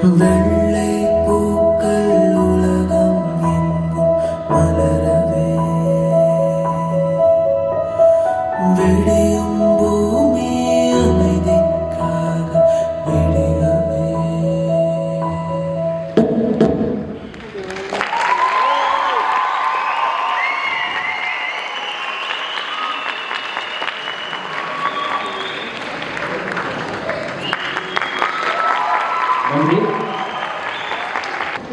வெள்ளை பூக்கள் உலகம் எங்கும் மலரவே விடியும் பூமி அமைதிக்காக விடியவே.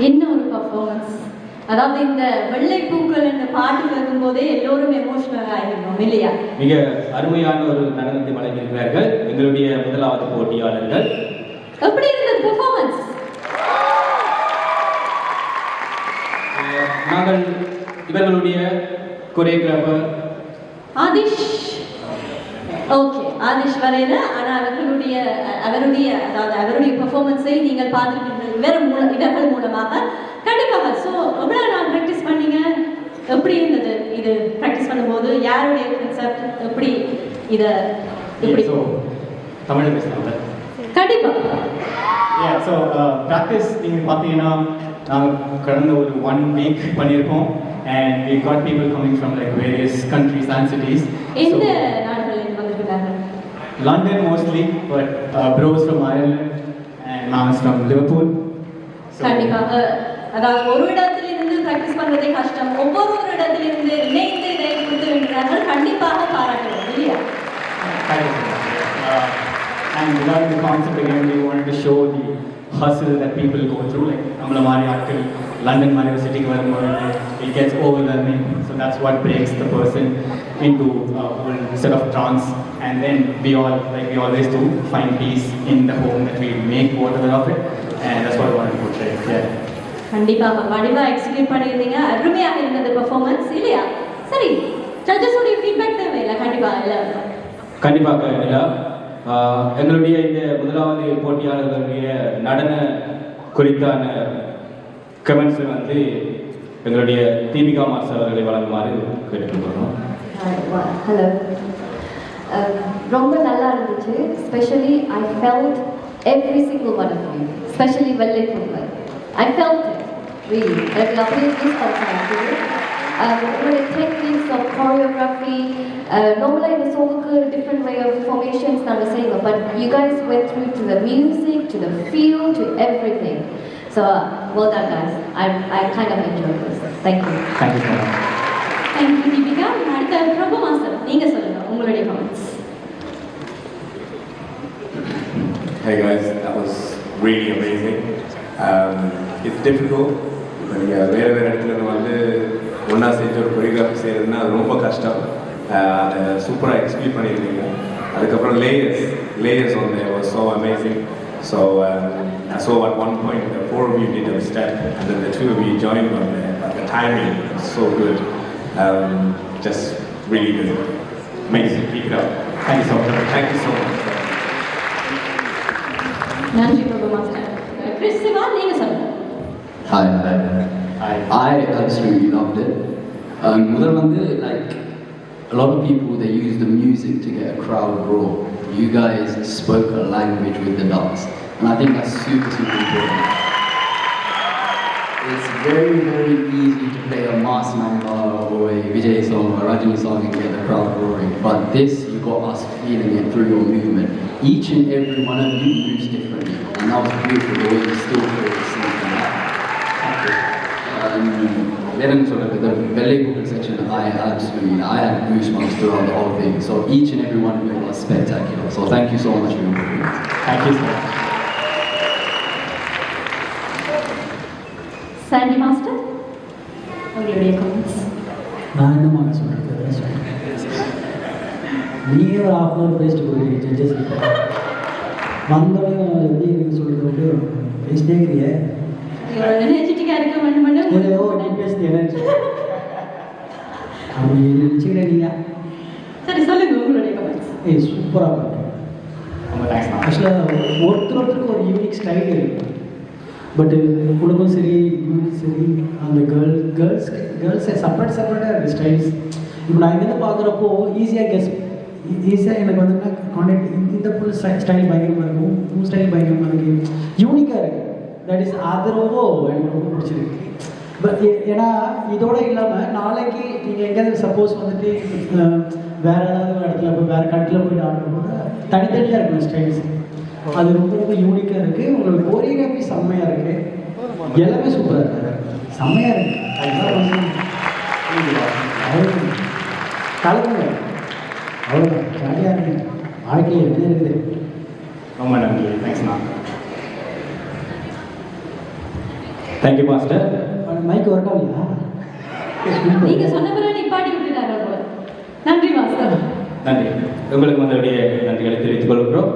என்ன ஒரு பர்ஃபார்மன்ஸ்! அதாவது இந்த வெள்ளை பூக்கள் என்ற பாட்டு கேட்கும்போதே எல்லோரும் எமோஷனல் ஆகிருந்தோம் இல்லையா? மிக அருமையான ஒரு நடனத்தை வழங்கியிருக்கிறார்கள் எங்களுடைய முதலாவது போட்டியாளர்கள். எப்படி இருந்தது பர்ஃபார்மன்ஸ்? நாங்கள் இவர்களுடைய கொரியோகிராஃபர் ஆதிஷ். ஓகே, ஆதிஷ் வரையில. ஆனால் அவருடைய பெர்ஃபார்மன்ஸை நீங்கள் பார்த்துருக்கீங்க இவர்கள் மூலமாக கண்டிப்பாக. ஸோ எவ்வளோ நாள் ப்ராக்டிஸ் பண்ணீங்க? எப்படி இருந்தது இது ப்ராக்டிஸ் பண்ணும்போது? யாருடைய கன்செப்ட்? எப்படி இதை எப்படி தமிழ் பேசலாம்ல? கண்டிப்பாக. ஸோ ப்ராக்டிஸ் நீங்கள் பார்த்தீங்கன்னா நாங்கள் கடந்த ஒரு 1 week பண்ணியிருக்கோம். And we got people coming from like various countries and cities. எந்த நாடுகளில் வந்திருக்கிறார்கள்? London mostly, but bros from Ireland and moms from Liverpool. கண்டிப்பாக. அதாவது ஒரு இடத்திலிருந்து ப்ராக்டிஸ் பண்ணுறதே கஷ்டம். ஒவ்வொரு இடத்திலிருந்து இணைந்து இதை கொடுத்து வருகிறார்கள். கண்டிப்பாக பாராட்டுவோம் இல்லையா? And regarding the concept again, we wanted to show the hustle that people go through. Like நம்மள மாதிரி ஆட்கள் லண்டன் மாதிரி ஒரு சிட்டிக்கு வரும்போது it gets overwhelming. So that's what breaks the person into a whole set of trance. And then we all, like we always do, find peace in the home that we make whatever of it. And that's what I wanted to portray. Yeah. கண்டிப்பாக வடிவா execute பண்ணியிருந்தீங்க. அருமையாக இருந்தது performance இல்லையா? சரி, ஜட்ஜஸோடைய feedback தேவையில்லை. கண்டிப்பாக எல்லாருக்கும் கண்டிப்பாக இல்லையா? எங்களுடைய இந்த முதலாவது போட்டியாளர்களுடைய நடன குறித்தான கமெண்ட்ஸ் வந்து எங்களுடைய தீபிகா மாஸ்டர் அவர்களை வழங்குமாறு கேட்டுக்கொள்கிறோம். ஹலோ, ரொம்ப நல்லா இருந்துச்சு. Specially I felt every single one of you, specially வெள்ளை பூக்கள். I felt it really. எனக்கு அப்படியே ஃபீல் பண்ணுறேன். உங்களுடைய டெக்னிக்ஸ் ஆஃப் கோரியோகிராஃபி, normally இந்த சோங்குக்கு டிஃப்ரெண்ட் வே ஆஃப் ஃபார்மேஷன்ஸ் நாங்கள் செய்வோம். But you guys vent through to the music, to the feel, to everything. So, well done guys. I kind of enjoyed this. Thank you. Thank you so much. Thank you Deepika. அடுத்த பிரபு master நீங்க சொல்லுங்க உங்களுடைய comments. Hey guys, that was really amazing. It's difficult. வேறு இடத்துல வந்து ஒன்றா செஞ்சு ஒரு கொரியோகிராஃபி செய்கிறதுனா அது ரொம்ப கஷ்டம். அதை சூப்பராக எக்ஸ்பிளைன் பண்ணியிருந்தீங்க. அதுக்கப்புறம் layers on there was so amazing. So I saw at one point the 4 of you did a step and then the 2 of you joined on there. But the timing was so good. Just really good. Amazing. Keep it up. Thank you so much. Thank you so much. நன்றி பிரபு master. Chris Siva நீங்க சொல்லுங்க. Hi. Hi. I absolutely loved it. முதல்ல வந்து like a lot of people they use the music to get a crowd roar. You guys spoke a language with the dance, and I think that's super important. It's very easy to play a mass number or a Vijay song or a Rajini song and get the crowd roaring, but this you got us feeling it through your movement. Each and every one of you moves differently, and that was beautiful the way you still feel the same from that. Then sort of the Vellai Pookkal section, I had goosebumps throughout the whole thing. So each and every one of it was spectacular. So thank you so much for your performance. Thank you so much. Sandy master உங்களுடைய comments. நான் என்னமாக சொல்கிறது நீங்கள் ஒரு ½ hour பேசிட்டு போகிறீங்க judges வந்தோடனே எப்படி எனக்கு சொல்கிறது வந்து பேசிட்டே இருக்கிறீங்க. எனர்ஜெட்டிக்காக இருக்க வேண்டும் ஏதோ நீ பேசுது எனர்ஜி அப்படி நினச்சிக்கிறேன் நீங்கள். சரி சொல்லுங்க உங்களுடைய கமெண்ட்ஸ். சூப்பராக பாட்டு. ரொம்ப தேங்க்ஸ் மேம். ஆக்சுவலாக ஒருத்தருக்கு ஒரு யூனிக் ஸ்டைல் இருக்குது. பட்டு குடும்பம் சரி யூனிட் சரி அந்த கேர்ள்ஸ் செப்பரேட்டாக இருக்குது ஸ்டைல்ஸ். இப்போ நான் இங்கேருந்து பார்க்குறப்போ ஈஸியாக எனக்கு வந்து கான்டாக்ட் இந்த ஃபுல் ஸ்டைல் பயங்கரமாக இருக்கும், ஸ்டைல் பயங்கரமாக இருக்குது, யூனிக்காக இருக்குது. தட் இஸ் அது எனக்கு ரொம்ப பிடிச்சிருக்கு. பட் ஏன்னா இதோட இல்லாமல் நாளைக்கு நீங்கள் எங்கேயாவது சப்போஸ் வந்துட்டு வேறு ஏதாவது ஒரு இடத்துல போய் வேறு கண்ட்ரில் போய் ஆடணும் கூட தனித்தனியாக இருக்கணும் ஸ்டைல்ஸ். அது ரொம்ப ரொம்ப யூனிக்காக இருக்குது. உங்களோட கோரியோகிராஃபி செம்மையாக இருக்குது. எல்லாமே சூப்பராக இருக்குது, செம்மையாக இருக்குது. அதுதான் கலக்குங்க, அவ்வளோதான், ஜாலியாக இருக்குது. வாழ்க்கையில் என்ன இருக்குது? ரொம்ப நன்றி. தேங்க்ஸ்ண்ணா. Thank you master. மைக் ஒர்க் ஆகலையா? நீங்க சொன்ன பிறகு நிப்பாட்டி விட்டுட்டாங்க போல. நன்றி மாஸ்டர். நன்றி. உங்களுக்கு உங்களுடைய நன்றிகளை தெரிவித்துக் கொள்கிறோம்.